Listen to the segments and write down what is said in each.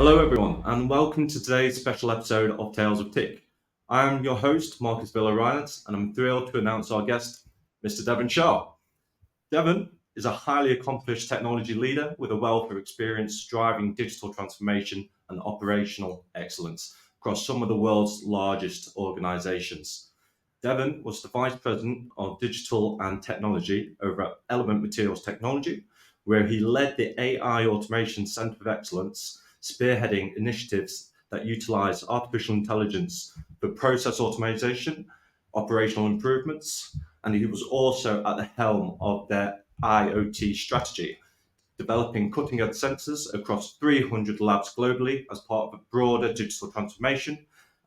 Hello, everyone, and welcome to today's special episode of Tales of TIC. I am your host, Marcus Villa-Rylance, and I'm thrilled to announce our guest, Mr. Deven Shah. Deven is a highly accomplished technology leader with a wealth of experience driving digital transformation and operational excellence across some of the world's largest organizations. Deven was the Vice President of Digital and Technology over at Element Materials Technology, where he led the AI Automation Center of Excellence, spearheading initiatives that utilize artificial intelligence for process automation, operational improvements, and he was also at the helm of their IoT strategy, developing cutting edge sensors across 300 labs globally as part of a broader digital transformation.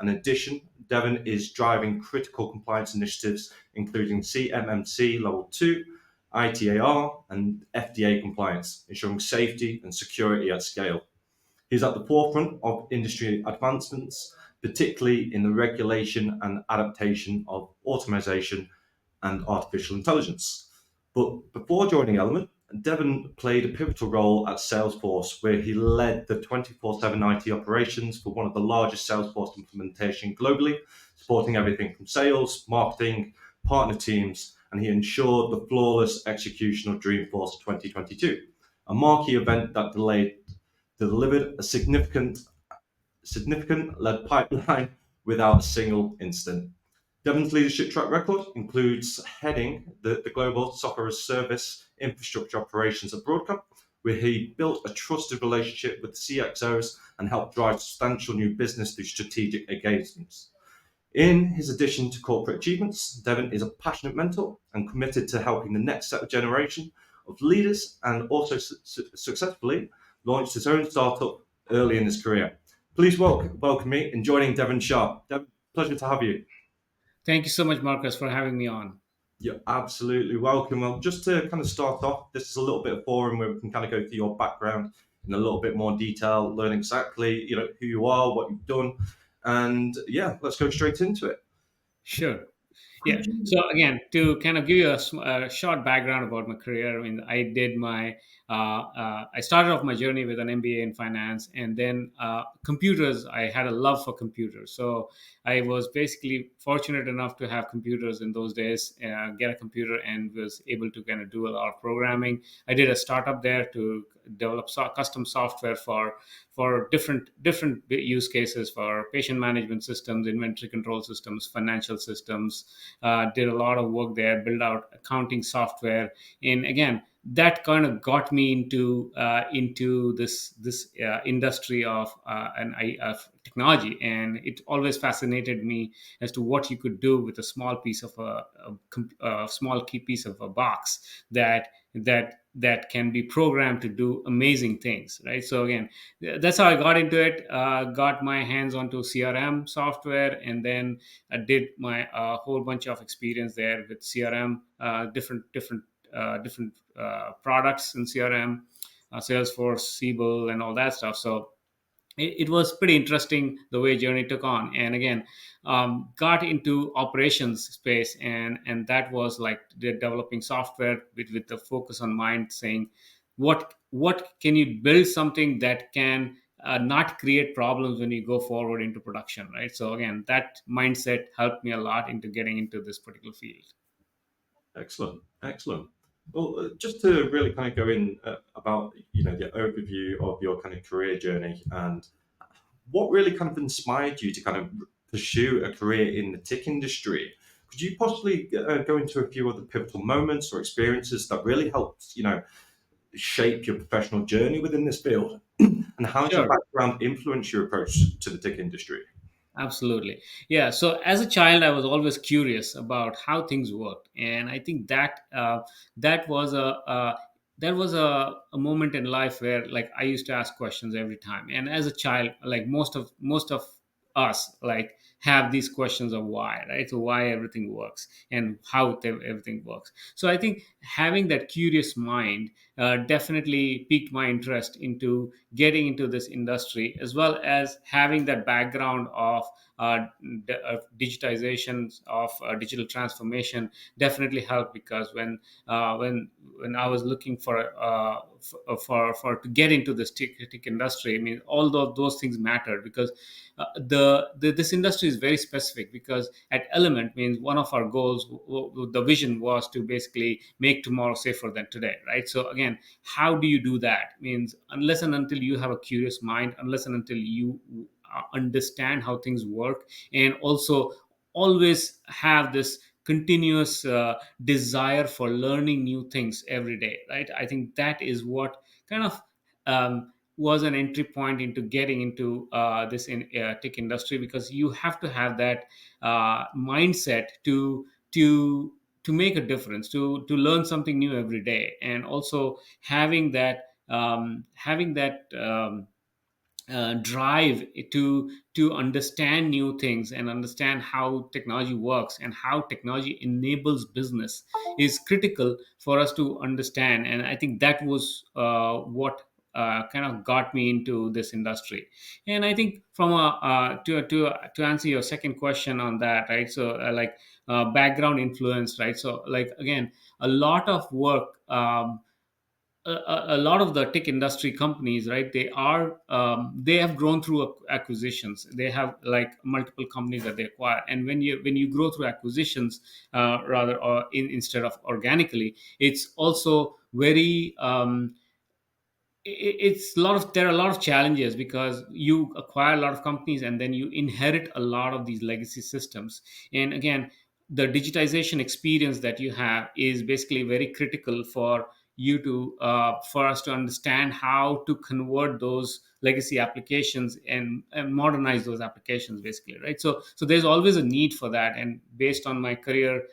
In addition, Deven is driving critical compliance initiatives, including CMMC Level II, ITAR, and FDA compliance, ensuring safety and security at scale. He's at the forefront of industry advancements, particularly in the regulation and adaptation of automation and artificial intelligence. But before joining Element, Deven played a pivotal role at Salesforce, where he led the 24/7 IT operations for one of the largest Salesforce implementation globally, supporting everything from sales, marketing, partner teams, and he ensured the flawless execution of Dreamforce 2022, a marquee event that delivered a significant lead pipeline without a single incident. Devon's leadership track record includes heading the global software as service infrastructure operations at Broadcom, where he built a trusted relationship with CXOs and helped drive substantial new business through strategic engagements. In his addition to corporate achievements, Devon is a passionate mentor and committed to helping the next set of generation of leaders, and also successfully launched his own startup early in his career. Please welcome me in joining Deven Shah. Deven, pleasure to have you. Thank you so much, Marcus, for having me on. You're absolutely welcome. Well, just to kind of start off, this is a little bit of forum where we can kind of go through your background in a little bit more detail, learn exactly, who you are, what you've done, and yeah, let's go straight into it. Sure. Yeah. Could you? So again, to kind of give you a short background about my career, I mean, I started off my journey with an MBA in finance, and then computers. I had a love for computers, so I was basically fortunate enough to have computers in those days. Get a computer and was able to kind of do a lot of programming. I did a startup there to develop custom software for different use cases for patient management systems, inventory control systems, financial systems. Did a lot of work there, built out accounting software, and again, that kind of got me into this industry of technology, and it always fascinated me as to what you could do with a small piece of a small key piece of a box that can be programmed to do amazing things, right? So again, that's how I got into it. Got my hands onto CRM software, and then I did my whole bunch of experience there with CRM, different products in CRM, Salesforce, Siebel, and all that stuff. So it was pretty interesting the way journey took on, and again, got into operations space, and that was like developing software with the focus on mind, saying what can you build something that can not create problems when you go forward into production, right? So again, that mindset helped me a lot into getting into this particular field. Excellent, excellent. Well, just to really kind of go in about the overview of your kind of career journey and what really kind of inspired you to kind of pursue a career in the tech industry. Could you possibly go into a few of the pivotal moments or experiences that really helped, shape your professional journey within this field? And how did your Sure. background influence your approach to the tech industry? Absolutely. Yeah. So as a child, I was always curious about how things worked. And I think that was a moment in life where like I used to ask questions every time. And as a child, like most of us, like have these questions of why, right? So why everything works and how everything works. So I think having that curious mind definitely piqued my interest into getting into this industry, as well as having that background of digitization, of digital transformation, definitely helped. Because when I was looking for to get into this tech industry, I mean, although those things mattered, because this industry is very specific. Because at Element means one of our goals, the vision was to basically make tomorrow safer than today, right? So again, how do you do that? Means unless and until you have a curious mind, unless and until you understand how things work, and also always have this continuous desire for learning new things every day, right? I think that is what kind of was an entry point into getting into this tech industry, because you have to have that mindset to make a difference, to learn something new every day, and also having that drive to understand new things and understand how technology works and how technology enables business is critical for us to understand. And I think that was what kind of got me into this industry. And I think from a to answer your second question on that, right? So background influence, right? So like again, a lot of work, a lot of the tech industry companies, right, they have grown through acquisitions. They have like multiple companies that they acquire, and when you grow through acquisitions, rather, or instead of organically, it's also very it's a lot of there are a lot of challenges, because you acquire a lot of companies and then you inherit a lot of these legacy systems. And again, the digitization experience that you have is basically very critical for you to for us to understand how to convert those legacy applications and modernize those applications, basically, right? So there's always a need for that. And based on my career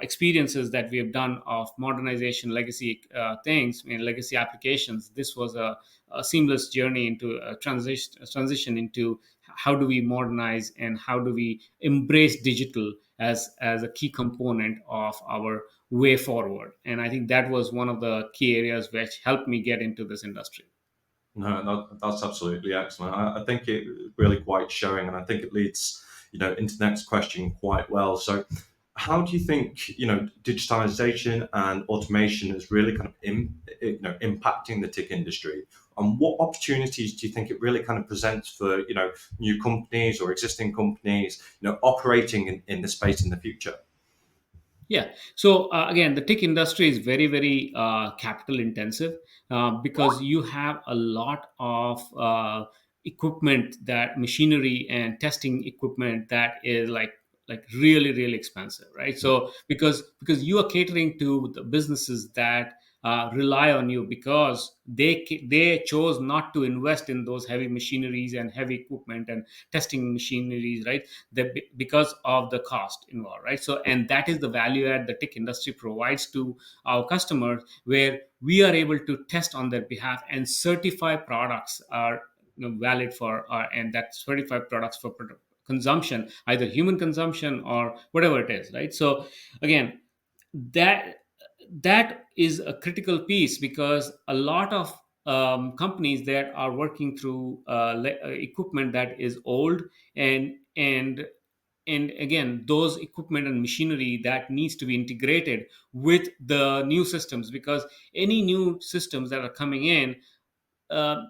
experiences that we have done of modernization legacy things, I mean, legacy applications, this was a seamless journey into a transition into how do we modernize and how do we embrace digital as a key component of our way forward. And I think that was one of the key areas which helped me get into this industry. No, that's absolutely excellent. I think it really quite showing, and I think it leads, into the next question quite well. So, how do you think, digitalization and automation is really kind of impacting the tech industry, and what opportunities do you think it really kind of presents for, new companies or existing companies, operating in the space in the future? Yeah. So again, the tech industry is very, very capital intensive, because you have a lot of equipment, that machinery and testing equipment that is like really, really expensive, right? So because you are catering to the businesses that rely on you, because they chose not to invest in those heavy machineries and heavy equipment and testing machineries, right? Because of the cost involved, right? So, and that is the value add the tech industry provides to our customers, where we are able to test on their behalf and certify products are valid for and that certified products for consumption, either human consumption or whatever it is, right? So again, that that is a critical piece, because a lot of companies that are working through equipment that is old, and again, those equipment and machinery that needs to be integrated with the new systems, because any new systems that are coming in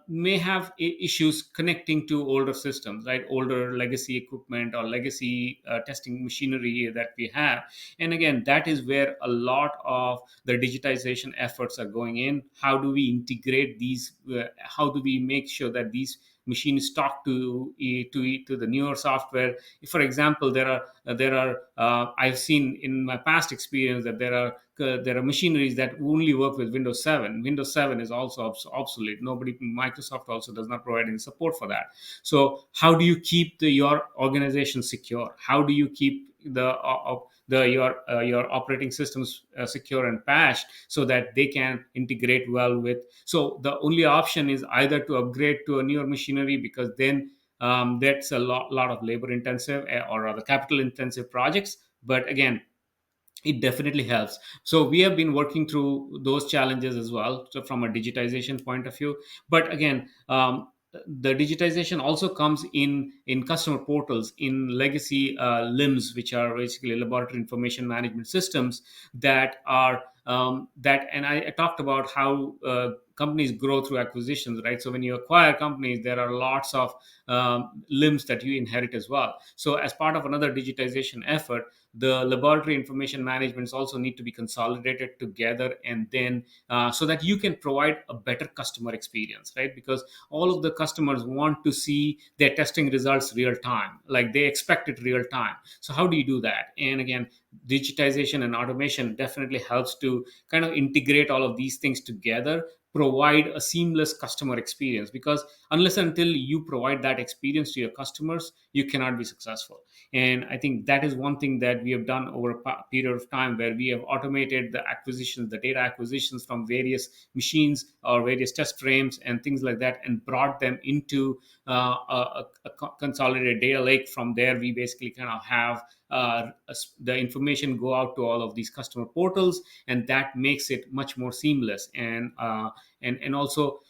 may have issues connecting to older systems, right? Older legacy equipment or legacy testing machinery that we have. And again, that is where a lot of the digitization efforts are going in. How do we integrate these? How do we make sure that these machines talk to the newer software? For example, there are I've seen in my past experience that there are machineries that only work with Windows 7. Windows 7 is also obsolete. Microsoft also does not provide any support for that. So how do you keep your organization secure? How do you keep your operating systems secure and patched, so that they can integrate well with? So the only option is either to upgrade to a newer machinery, because then That's a lot of labor intensive, or rather capital intensive projects. But again, it definitely helps. So we have been working through those challenges as well, so from a digitization point of view. But again, the digitization also comes in customer portals, in legacy limbs, which are basically laboratory information management systems that are that. And I talked about how companies grow through acquisitions, right? So when you acquire companies, there are lots of limbs that you inherit as well. So as part of another digitization effort, the laboratory information managements also need to be consolidated together, and then so that you can provide a better customer experience, right? Because all of the customers want to see their testing results real time, like they expect it real time. So how do you do that? And again, digitization and automation definitely helps to kind of integrate all of these things together, provide a seamless customer experience. Because unless and until you provide that experience to your customers, you cannot be successful. And I think that is one thing that we have done over a period of time, where we have automated the acquisitions, the data acquisitions from various machines or various test frames and things like that, and brought them into a consolidated data lake. From there, we basically kind of have the information go out to all of these customer portals, and that makes it much more seamless, and also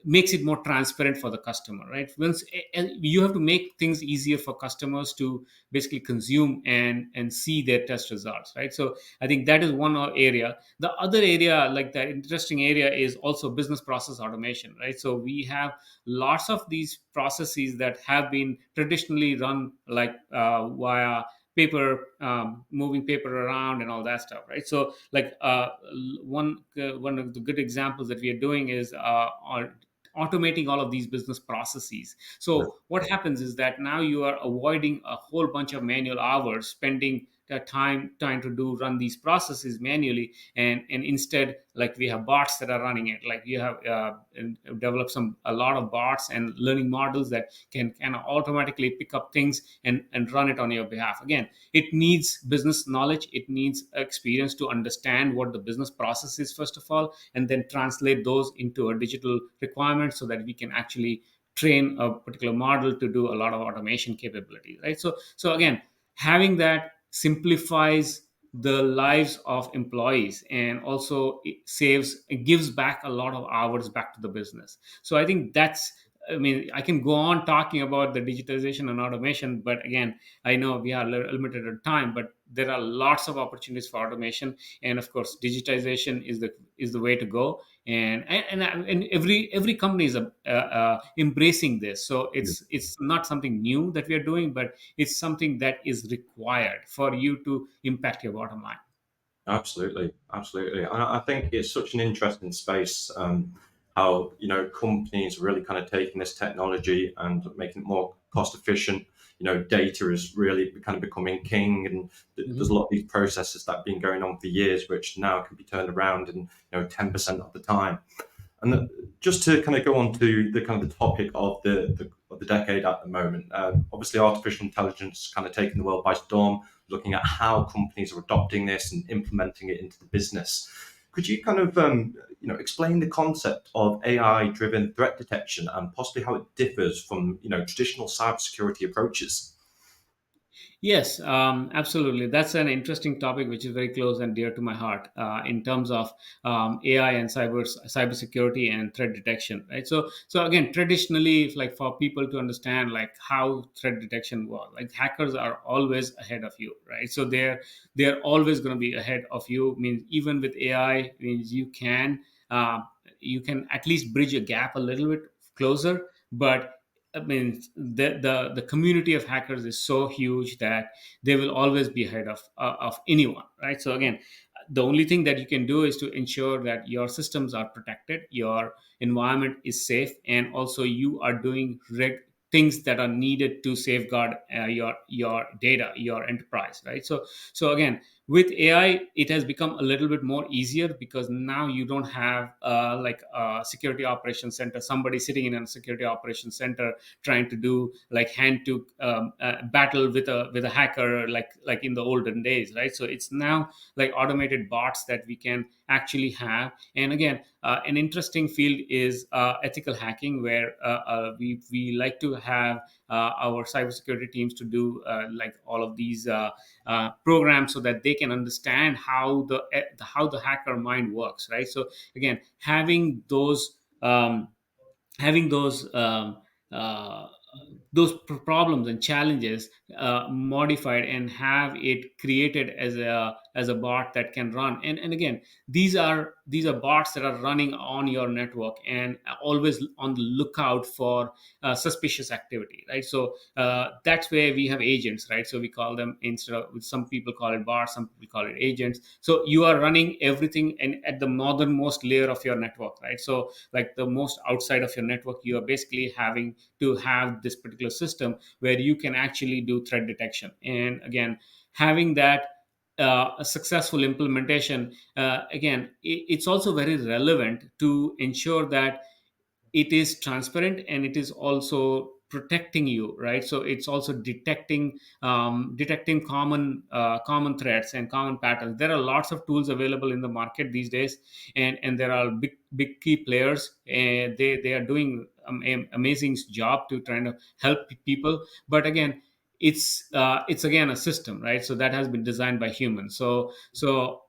makes it more transparent for the customer, right? Once and you have to make things easier for customers to basically consume and see their test results, right? So I think that is one area. The other area, like the interesting area, is also business process automation, right? So we have lots of these processes that have been traditionally run like via paper, moving paper around and all that stuff, right? So like one of the good examples that we are doing is automating all of these business processes. Yeah. So what happens is that now you are avoiding a whole bunch of manual hours, spending the time trying to do run these processes manually, and instead, like, we have bots that are running it. Like, you have developed a lot of bots and learning models that can automatically pick up things and run it on your behalf. Again, it needs business knowledge, it needs experience to understand what the business process is first of all, and then translate those into a digital requirement, so that we can actually train a particular model to do a lot of automation capability, right? So again, having that simplifies the lives of employees, and also it gives back a lot of hours back to the business. So I think that's, I mean, I can go on talking about the digitization and automation, but again, I know we are limited on time, but there are lots of opportunities for automation. And of course, digitization is the way to go. And every company is embracing this. So it's not something new that we are doing, but it's something that is required for you to impact your bottom line. Absolutely, absolutely. I think it's such an interesting space. How companies are really kind of taking this technology and making it more cost efficient. Data is really kind of becoming king, and there's a Mhm. lot of these processes that have been going on for years, which now can be turned around in 10% of the time. And just to kind of go on to the kind of the topic of the decade at the moment, obviously artificial intelligence kind of taking the world by storm, looking at how companies are adopting this and implementing it into the business. Could you kind of explain the concept of AI-driven threat detection and possibly how it differs from traditional cybersecurity approaches? Yes, absolutely. That's an interesting topic, which is very close and dear to my heart, in terms of AI and cybersecurity and threat detection, right? So again, traditionally, if, like, for people to understand like how threat detection works, like, hackers are always ahead of you, right? So they're always going to be ahead of you. Means even with AI, means uh, you can at least bridge a gap a little bit closer, but I mean, the community of hackers is so huge that they will always be ahead of anyone, right? So again, the only thing that you can do is to ensure that your systems are protected, your environment is safe, and also you are doing things that are needed to safeguard your data, your enterprise, right? So again, with AI, it has become a little bit more easier, because now you don't have like a security operations center, somebody sitting in a security operations center trying to do like hand to battle with a hacker, like in the olden days, right? So it's now like automated bots that we can actually have. And again, an interesting field is ethical hacking, where we like to have our cybersecurity teams to do like all of these programs, so that they can understand how the hacker mind works, right? So again, having uh, problems and challenges modified and have it created as a bot that can run. And again, these are bots that are running on your network and always on the lookout for suspicious activity, right? So that's where we have agents, right? So we call them, instead of, some people call it bots, some people call it agents. So you are running everything and at the northernmost layer of your network, right? So like the most outside of your network, you are basically having to have this particular system where you can actually do threat detection. And again, having that a successful implementation, again, it's also very relevant to ensure that it is transparent and it is also protecting you, right? So it's also detecting common threats and common patterns. There are lots of tools available in the market these days, and there are big key players, and they are doing amazing job to trying to help people. But again, it's again a system, right? So that has been designed by humans. So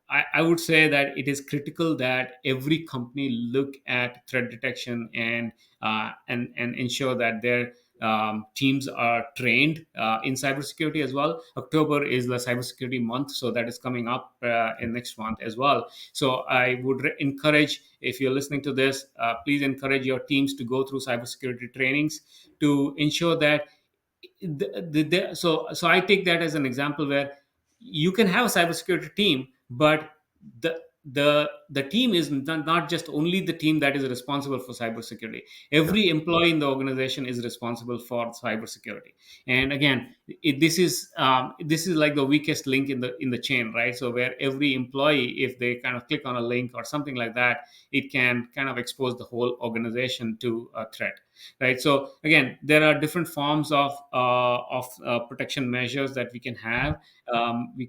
I would say that it is critical that every company look at threat detection and ensure that their teams are trained in cybersecurity as well. October is the cybersecurity month, so that is coming up in next month as well. So I would encourage, if you're listening to this, please encourage your teams to go through cybersecurity trainings to ensure that so I take that as an example where you can have a cybersecurity team, but the team is not just only the team that is responsible for cybersecurity. Yeah, Every employee in the organization is responsible for cybersecurity. And again, this is like the weakest link in the chain, right? So where every employee, if they kind of click on a link or something like that, it can kind of expose the whole organization to a threat, right? So again, there are different forms of protection measures that we can have. We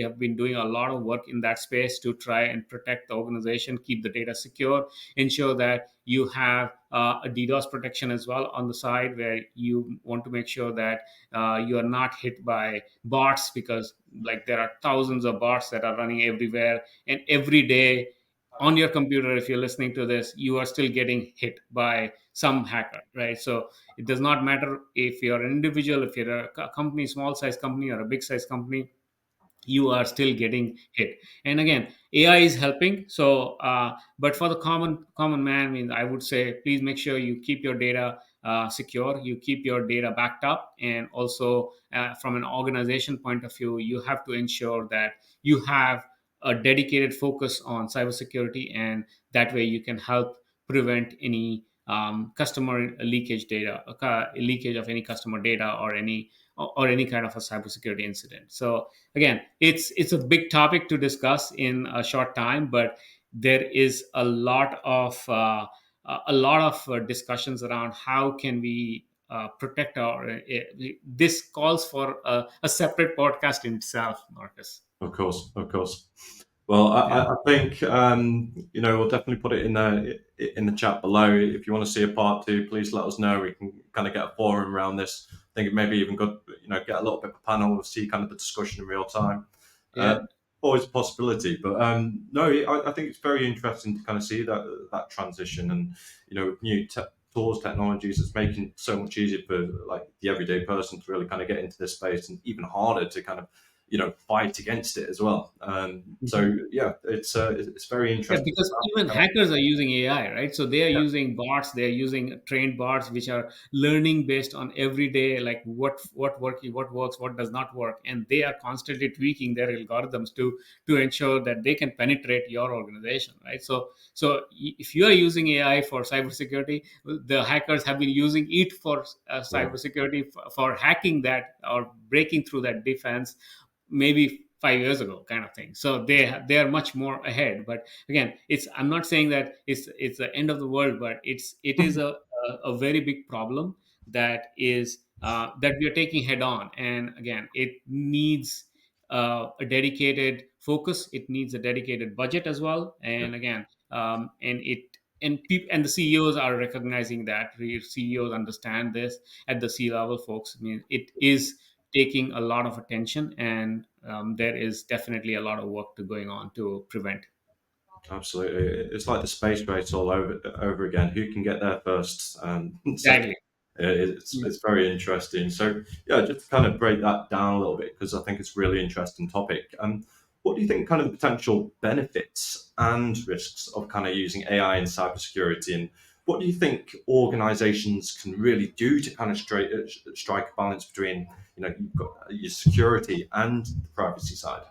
have been doing a lot of work in that space to try and protect the organization, keep the data secure, ensure that you have a DDoS protection as well on the side, where you want to make sure that you are not hit by bots, because like there are thousands of bots that are running everywhere, and every day on your computer, if you're listening to this, you are still getting hit by some hacker, right? So it does not matter if you're an individual, if you're a company, small size company, or a big size company, you are still getting hit. And again, AI is helping. So but for the common man, I mean, I would say, please make sure you keep your data secure, you keep your data backed up. And also from an organization point of view, you have to ensure that you have a dedicated focus on cybersecurity, and that way you can help prevent any customer leakage of any customer data, or any kind of a cybersecurity incident. So again, it's a big topic to discuss in a short time, but there is a lot of discussions around how can we protect our this calls for a separate podcast in itself, Marcus. of course, of course. Well, Yeah. I think we'll definitely put it in the chat below. If you want to see a part two, please let us know. We can kind of get a forum around this. I think it may be even good, get a little bit of a panel, see kind of the discussion in real time. Yeah. Always a possibility, but no, I think it's very interesting to kind of see that transition, and new tools, technologies. It's making it so much easier for like the everyday person to really kind of get into this space, and even harder to kind of fight against it as well. So yeah, it's very Yeah, interesting. because even hackers are using AI, right? So they are using bots, they are using trained bots, which are learning based on every day, like what works, what does not work, and they are constantly tweaking their algorithms to ensure that they can penetrate your organization, right? So if you are using AI for cybersecurity, the hackers have been using it for Yeah, cybersecurity, for hacking that or breaking through that defense maybe 5 years ago, kind of thing. So they are much more ahead. But again, I'm not saying that it's the end of the world, but it is a very big problem that we are taking head on. And again, it needs a dedicated focus, it needs a dedicated budget as well. yeah, And again, and and the CEOs are recognizing that. The CEOs understand this at the C level. Folks, I mean, it is taking a lot of attention, and there is definitely a lot of work to going on to prevent. Absolutely, it's like the space race all over again. Who can get there first and second? Exactly. It's very interesting. So yeah, just to kind of break that down a little bit because I think it's a really interesting topic. What do you think kind of the potential benefits and risks of kind of using AI in cybersecurity, and what do you think organizations can really do to kind of strike a balance between you've got your security and the privacy side?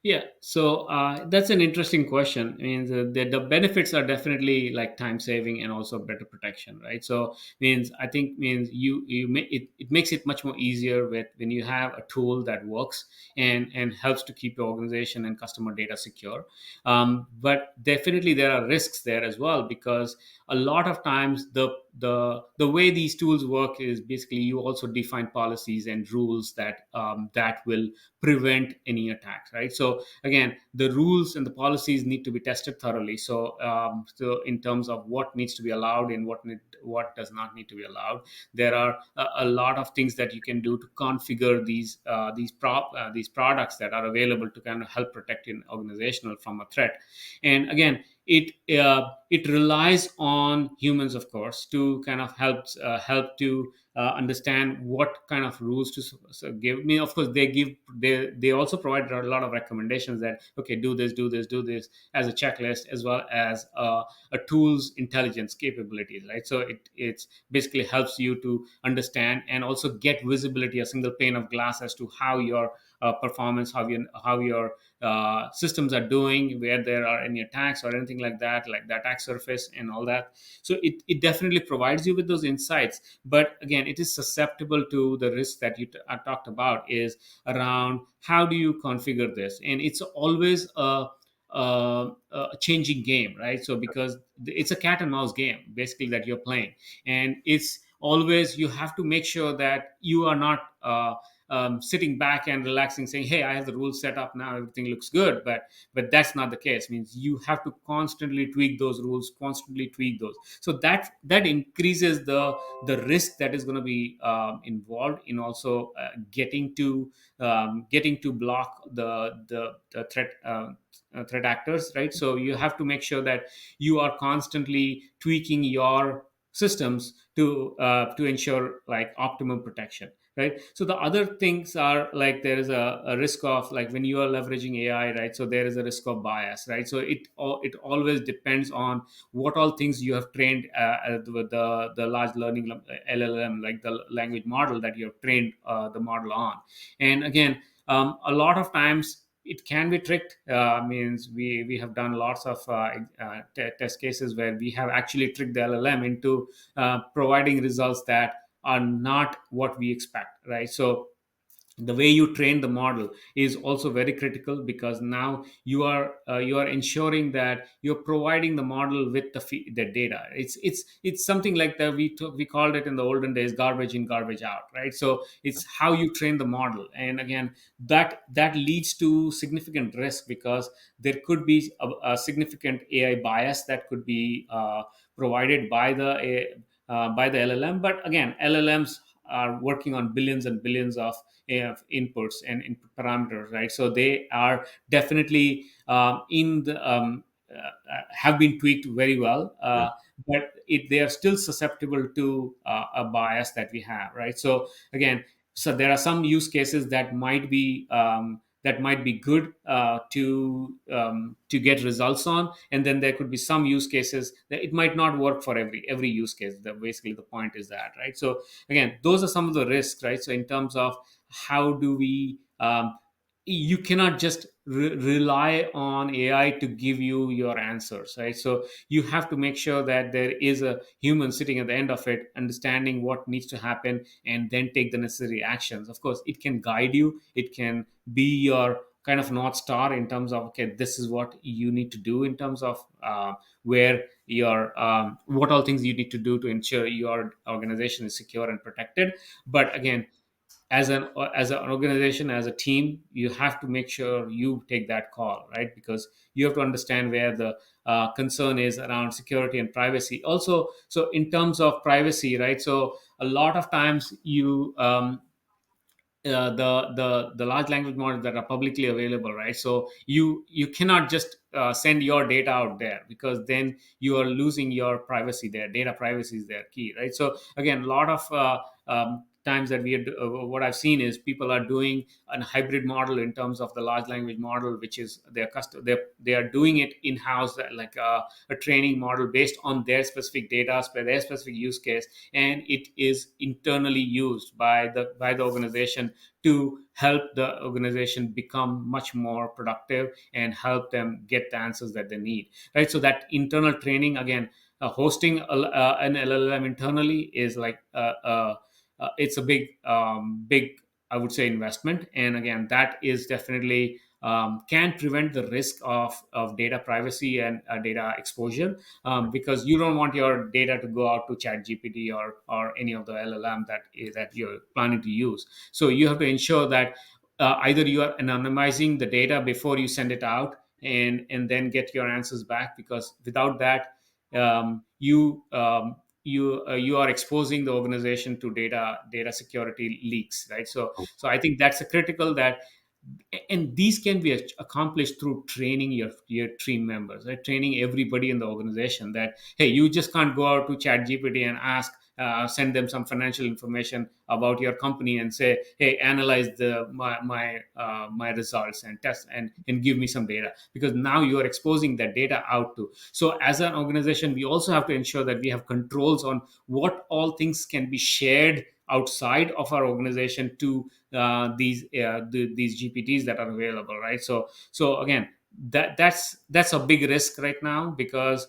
Yeah, so that's an interesting question. I mean, the benefits are definitely like time saving and also better protection, right? So means I think means it makes it much more easier with when you have a tool that works and helps to keep your organization and customer data secure. But definitely there are risks there as well, because a lot of times the way these tools work is basically you also define policies and rules that will prevent any attacks, right? So again, the rules and the policies need to be tested thoroughly. So in terms of what needs to be allowed and what does not need to be allowed, there are a lot of things that you can do to configure these products that are available to kind of help protect an organizational from a threat. And again, it relies on humans, of course, to kind of help to understand what kind of rules to give. I mean, of course, they also provide a lot of recommendations that okay, do this as a checklist, as well as a tool's intelligence capabilities, right? So it's basically helps you to understand and also get visibility, a single pane of glass as to how your performance, how your systems are doing, where there are any attacks or anything like the attack surface and all that. So it definitely provides you with those insights, but again, it is susceptible to the risk that talked about, is around how do you configure this, and it's always a changing game, right? So because it's a cat and mouse game basically that you're playing, and it's always you have to make sure that you are not sitting back and relaxing, saying, "Hey, I have the rules set up now; everything looks good." But that's not the case. Means you have to constantly tweak those rules, constantly tweak those. So that increases the risk that is going to be involved in also getting to block the threat actors, right? So you have to make sure that you are constantly tweaking your systems to ensure like optimum protection, right? So the other things are like there is a risk of like when you are leveraging AI, right? So there is a risk of bias, right? So it always depends on what all things you have trained with the large learning LLM, like the language model that you have trained the model on. And again, a lot of times it can be tricked. Means we have done lots of test cases where we have actually tricked the LLM into providing results that are not what we expect, right? So the way you train the model is also very critical, because now you are ensuring that you're providing the model with the data. It's something like that we called it in the olden days, garbage in garbage out, right? So it's how you train the model, and again, that leads to significant risk, because there could be a significant AI bias that could be provided by the LLM. But again, LLMs are working on billions and billions of inputs and input parameters, right? So they are definitely in the have been tweaked very well, Yeah. but they are still susceptible to a bias that we have, right? So again, so there are some use cases that might be good to get results on, and then there could be some use cases that it might not work for every use case. Basically the point is that, right? So again, those are some of the risks, right? So in terms of how do we you cannot just rely on AI to give you your answers, right? So you have to make sure that there is a human sitting at the end of it, understanding what needs to happen, and then take the necessary actions. Of course, it can guide you, it can be your kind of north star in terms of okay, this is what you need to do in terms of where your what all things you need to do to ensure your organization is secure and protected. But again, as an organization, as a team, you have to make sure you take that call, right? Because you have to understand where the concern is around security and privacy also. So in terms of privacy, right, so a lot of times the large language models that are publicly available, right, so you cannot just send your data out there, because then you are losing your privacy there. Data privacy is their key, right? So again, a lot of times that what I've seen is people are doing a hybrid model in terms of the large language model, which is their custom. They are doing it in house, like a training model based on their specific data, their specific use case, and it is internally used by the organization to help the organization become much more productive and help them get the answers that they need, right? So that internal training, again, hosting an LLM internally is like it's a big, I would say, investment. And again, that is definitely can prevent the risk of data privacy and data exposure, because you don't want your data to go out to chat gpt or any of the LLM that you're planning to use. So you have to ensure that either you are anonymizing the data before you send it out, and then get your answers back, because without that, you are exposing the organization to data security leaks, right? So I think that's a critical that, and these can be accomplished through training your team members, right? Training everybody in the organization that, hey, you just can't go out to chat gpt and ask, send them some financial information about your company and say, hey, analyze my results and test and give me some data, because now you are exposing that data out to. So as an organization, we also have to ensure that we have controls on what all things can be shared outside of our organization to these GPTs that are available, right? So again, that's a big risk right now, because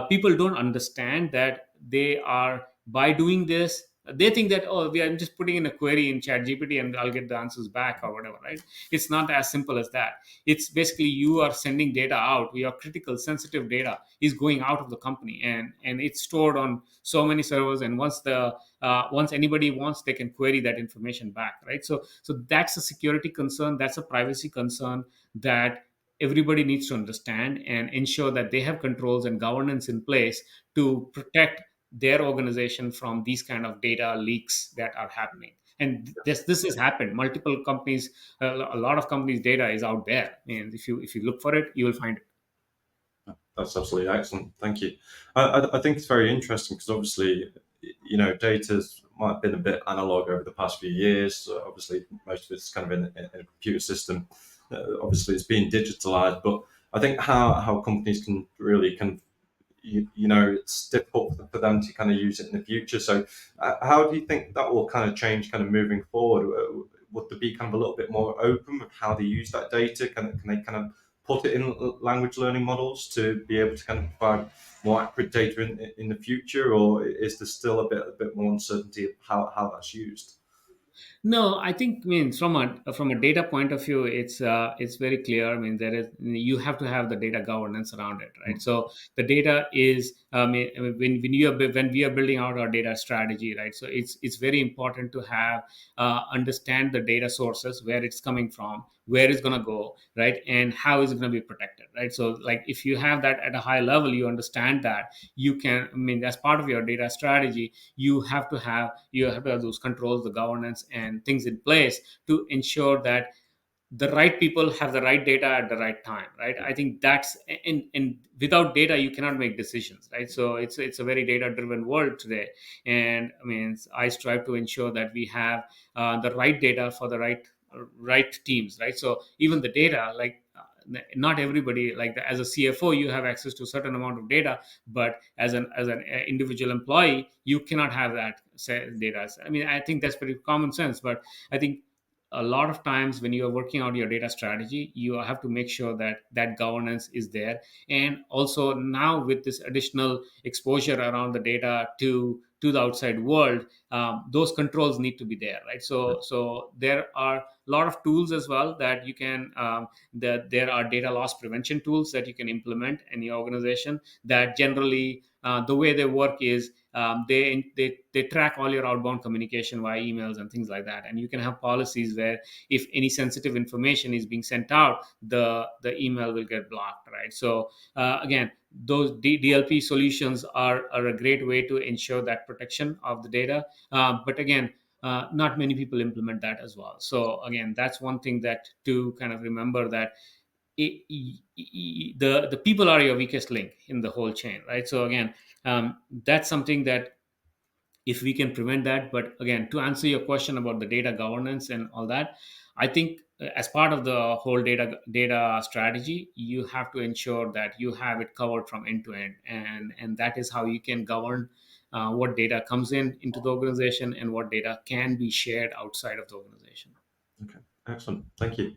people don't understand that they are, by doing this, they think that, oh, I'm just putting in a query in chat gpt and I'll get the answers back or whatever, right? It's not as simple as that. It's basically you are sending data out. Your critical sensitive data is going out of the company, and it's stored on so many servers, and once anybody wants, they can query that information back, right? So that's a security concern, that's a privacy concern that everybody needs to understand and ensure that they have controls and governance in place to protect their organization from these kind of data leaks that are happening. And this has happened multiple companies. A lot of companies data is out there, and if you look for it, you will find it. That's absolutely excellent. Thank you. I think it's very interesting because obviously, data's might have been a bit analog over the past few years. So obviously, most of it's kind of in a computer system. Obviously, it's being digitalized, but I think how companies can really kind of it's difficult for them to kind of use it in the future. So, how do you think that will kind of change, kind of moving forward? Would there be kind of a little bit more open with how they use that data? Can they kind of put it in language learning models to be able to kind of provide more accurate data in the future, or is there still a bit more uncertainty of how that's used? No, I think, I mean, from a data point of view, it's very clear. I mean, there is, you have to have the data governance around it, right? So the data is, when we are building out our data strategy, right? So it's very important to have understand the data sources, where it's coming from, where it's going to go, right, and how is it going to be protected, right? So like if you have that at a high level, you understand that you can, I mean, as part of your data strategy, you have to have those controls, the governance, and things in place to ensure that the right people have the right data at the right time, right? I think that's, and without data you cannot make decisions, right? So it's a very data driven world today. And I mean, I strive to ensure that we have the right data for the right teams, right? So even the data, like not everybody, like as a CFO, you have access to a certain amount of data, but as an individual employee, you cannot have that data. I mean, I think that's pretty common sense, but I think a lot of times when you are working out your data strategy, you have to make sure that that governance is there. And also now with this additional exposure around the data to the outside world, those controls need to be there, right? So there are a lot of tools as well that you can that there are data loss prevention tools that you can implement in your organization, that generally the way they work is they track all your outbound communication via emails and things like that. And you can have policies where if any sensitive information is being sent out, the email will get blocked, right? So again, those DLP solutions are a great way to ensure that protection of the data. But again, not many people implement that as well. So again, that's one thing that to kind of remember, that the people are your weakest link in the whole chain, right? So again, that's something that if we can prevent that. But again, to answer your question about the data governance and all that, I think as part of the whole data strategy, you have to ensure that you have it covered from end to end, and that is how you can govern what data comes into the organization and what data can be shared outside of the organization. Okay, excellent. Thank you.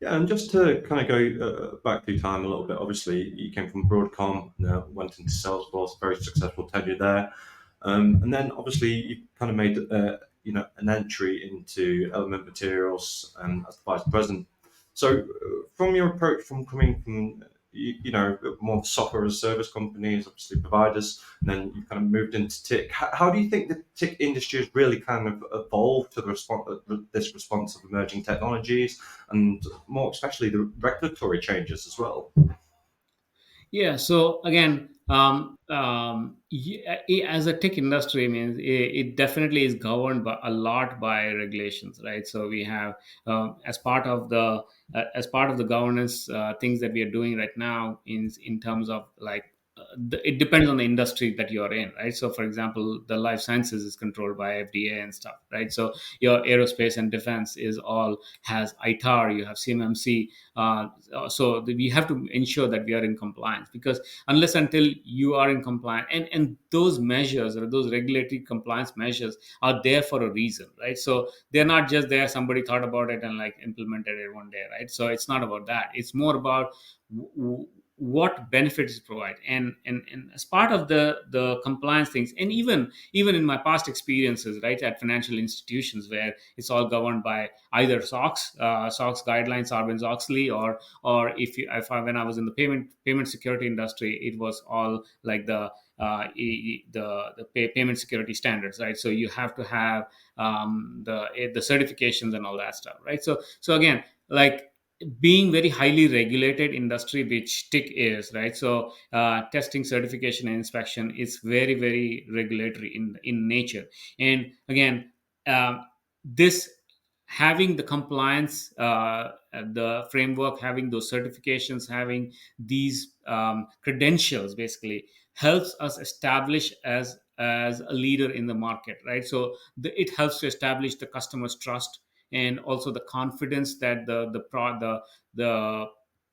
Yeah, and just to kind of go back through time a little bit, obviously you came from Broadcom, went into Salesforce, very successful tenure there, and then obviously you kind of made an entry into Element Materials as the vice president. So, from your approach, from coming from more software as a service companies, obviously providers, and then you kind of moved into TIC. How do you think the TIC industry has really kind of evolved to this response of emerging technologies, and more especially the regulatory changes as well? Yeah. So again, as a tech industry, I mean, it definitely is governed by a lot by regulations, right? So we have as part of the governance things that we are doing right now in terms of like. It depends on the industry that you are in, right? So, for example, the life sciences is controlled by FDA and stuff, right? So, your aerospace and defense is all has ITAR, you have CMMC, so we have to ensure that we are in compliance, because unless until you are in compliance, and those measures or those regulatory compliance measures are there for a reason, right? So they're not just there, somebody thought about it and like implemented it one day, right? So it's not about that. It's more about what benefits it provide, and as part of the compliance things, and even in my past experiences, right, at financial institutions where it's all governed by either SOX guidelines, Sarbanes-Oxley, or when I was in the payment security industry, it was all like the payment security standards, right? So you have to have the certifications and all that stuff, right? So again, like being very highly regulated industry, which TIC is, right? So testing, certification, and inspection is very very regulatory in nature. And again, this having the compliance, the framework, having those certifications, having these credentials basically helps us establish as a leader in the market, right? So it helps to establish the customer's trust, and also the confidence that the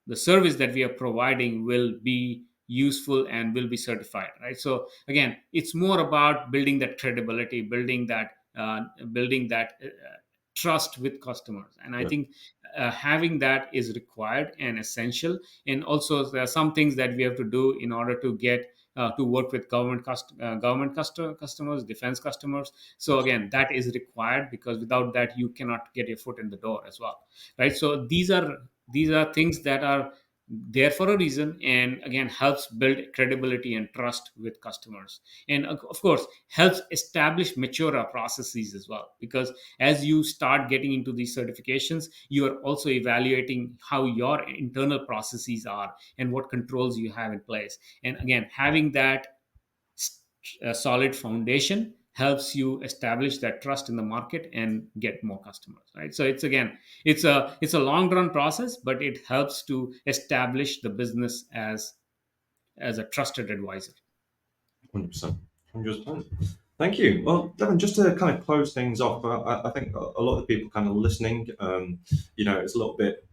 the service that we are providing will be useful and will be certified, right? So again, it's more about building that credibility, building that trust with customers. And I Yeah, think having that is required and essential. And also there are some things that we have to do in order to get to work with customers, defense customers. So again, that is required, because without that you cannot get your foot in the door as well, right? So these are things that are there for a reason, and again helps build credibility and trust with customers, and of course helps establish mature processes as well, because as you start getting into these certifications, you are also evaluating how your internal processes are and what controls you have in place. And again, having that a solid foundation helps you establish that trust in the market and get more customers, right? So it's again, it's a long run process, but it helps to establish the business as a trusted advisor. 100%. 100%. Thank you. Well, Devin, just to kind of close things off, I think a lot of people kind of listening, it's a little bit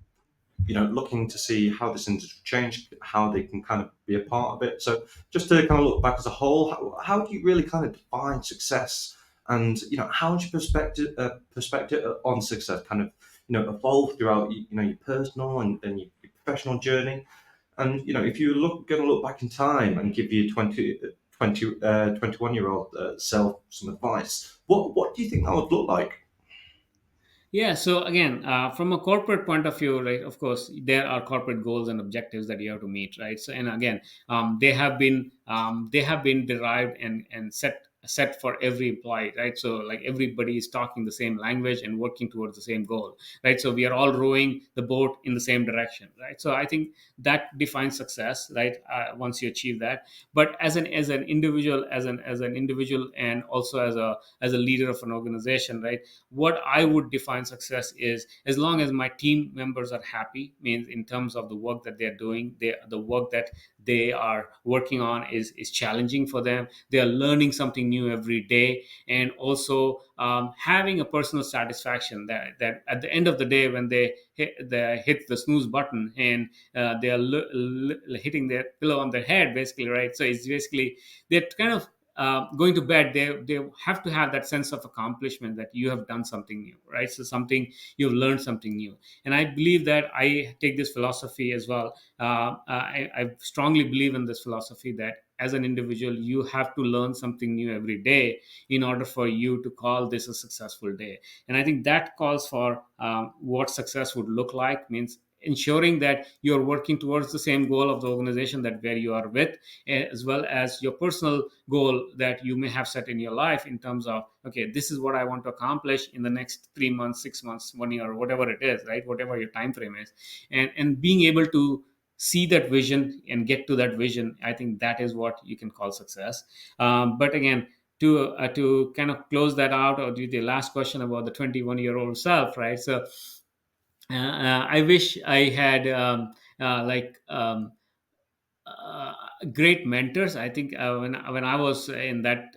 looking to see how this industry changed, how they can kind of be a part of it. So just to kind of look back as a whole, how do you really kind of define success? And, how does your perspective on success kind of, evolve throughout, your personal and your professional journey? And, if you going to look back in time and give your 21-year-old self some advice, what do you think that would look like? Yeah. So again, from a corporate point of view, right? Of course, there are corporate goals and objectives that you have to meet, right? So, and again, they have been derived and set for every employee, right? So like everybody is talking the same language and working towards the same goal, right? So we are all rowing the boat in the same direction, right? So I think that defines success, right? Once you achieve that, but as an individual, as an individual, and also as a leader of an organization, right? What I would define success is, as long as my team members are happy, means in terms of the work that they're doing, the work that they are working on is challenging for them. They are learning something new every day, and also having a personal satisfaction that at the end of the day, when they hit the snooze button, and they are hitting their pillow on their head, basically, right? So it's basically they're kind of going to bed, they have to have that sense of accomplishment, that you have done something new, right? So something, you've learned something new. And I believe that I take this philosophy as well. I strongly believe in this philosophy, that as an individual, you have to learn something new every day in order for you to call this a successful day. And I think that calls for what success would look like, means ensuring that you're working towards the same goal of the organization that where you are with, as well as your personal goal that you may have set in your life, in terms of, okay, this is what I want to accomplish in the next 3 months, 6 months, 1 year, or whatever it is, right? Whatever your time frame is, and being able to see that vision and get to that vision, I think that is what you can call success. But again, to kind of close that out, or do the last question about the 21-year-old self, right? So I wish I had like uh, great mentors. I think when I was in that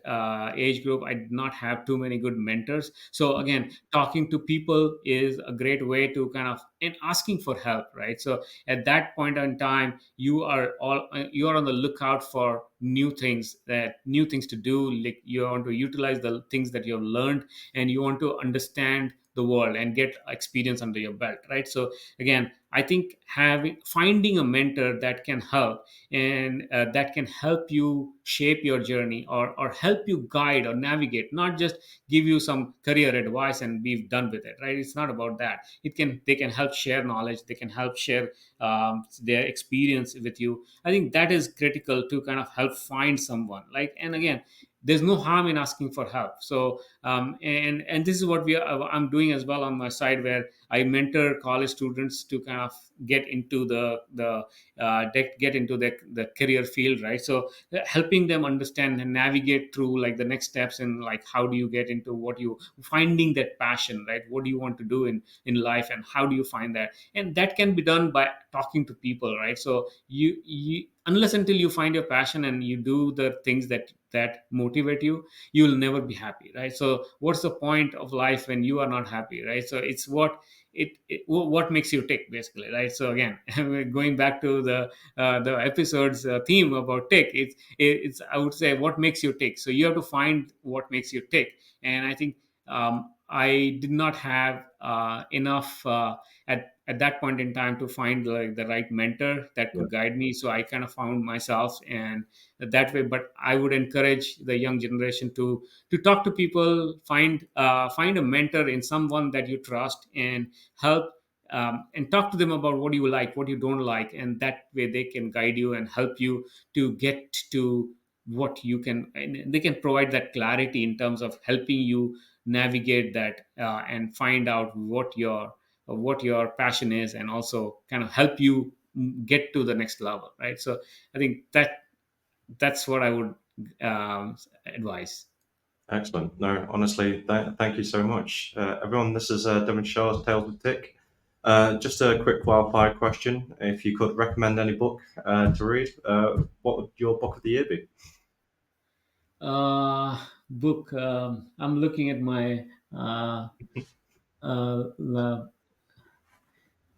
age group, I did not have too many good mentors. So again, talking to people is a great way to kind of, and asking for help, right? So at that point in time, you are on the lookout for new things to do. Like, you want to utilize the things that you have learned, and you want to understand the world and get experience under your belt, right? So again, I think having finding a mentor that can help, and that can help you shape your journey, or help you guide or navigate, not just give you some career advice and be done with it, right? It's not about that. They can help share knowledge, they can help share their experience with you. I think that is critical to kind of help find someone, like, and again, there's no harm in asking for help. So and this is what I'm doing as well on my side, where I mentor college students to kind of get into get into the career field, right? So helping them understand and navigate through, like, the next steps, and like, how do you get into what you finding that passion, right? What do you want to do in life, and how do you find that? And that can be done by talking to people, right? So you unless until you find your passion and you do the things that motivate you, you will never be happy, right? So what's the point of life when you are not happy, right? So it's what makes you tick, basically, right? So again, going back to the episode's theme about tick, it's I would say, what makes you tick. So you have to find what makes you tick. And I think I did not have enough at that point in time to find like the right mentor that Yeah, could guide me. So I kind of found myself, and that way. But I would encourage the young generation to talk to people, find a mentor in someone that you trust, and help, and talk to them about what you like, what you don't like, and that way they can guide you and help you to get to what you can, and they can provide that clarity in terms of helping you navigate that, and find out what your passion is, and also kind of help you get to the next level, right? So I think that's what I would advise. excellent. No, honestly, thank you so much. Everyone, this is Devon Shah's Tales of Tick. Just a quick qualified question. If you could recommend any book to read, what would your book of the year be? Book. I'm looking at my uh,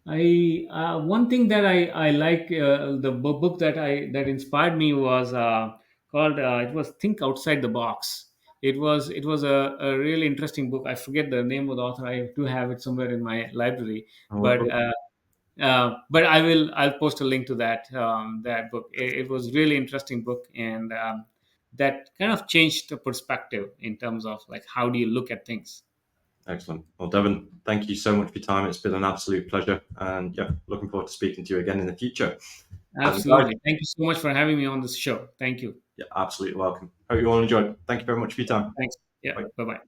I one thing that I like, the book that inspired me was called, it was Think Outside the Box. It was a really interesting book. I forget the name of the author. I do have it somewhere in my library, What but book? I'll post a link to that book. It was really interesting book, and that kind of changed the perspective in terms of, like, how do you look at things. Excellent. Well, Devon, thank you so much for your time. It's been an absolute pleasure. And yeah, looking forward to speaking to you again in the future. Guys, Absolutely. Thank you so much for having me on this show. Thank you. yeah, absolutely welcome. Hope you all enjoyed. Thank you very much for your time. Thanks. Yeah. Bye. Bye bye.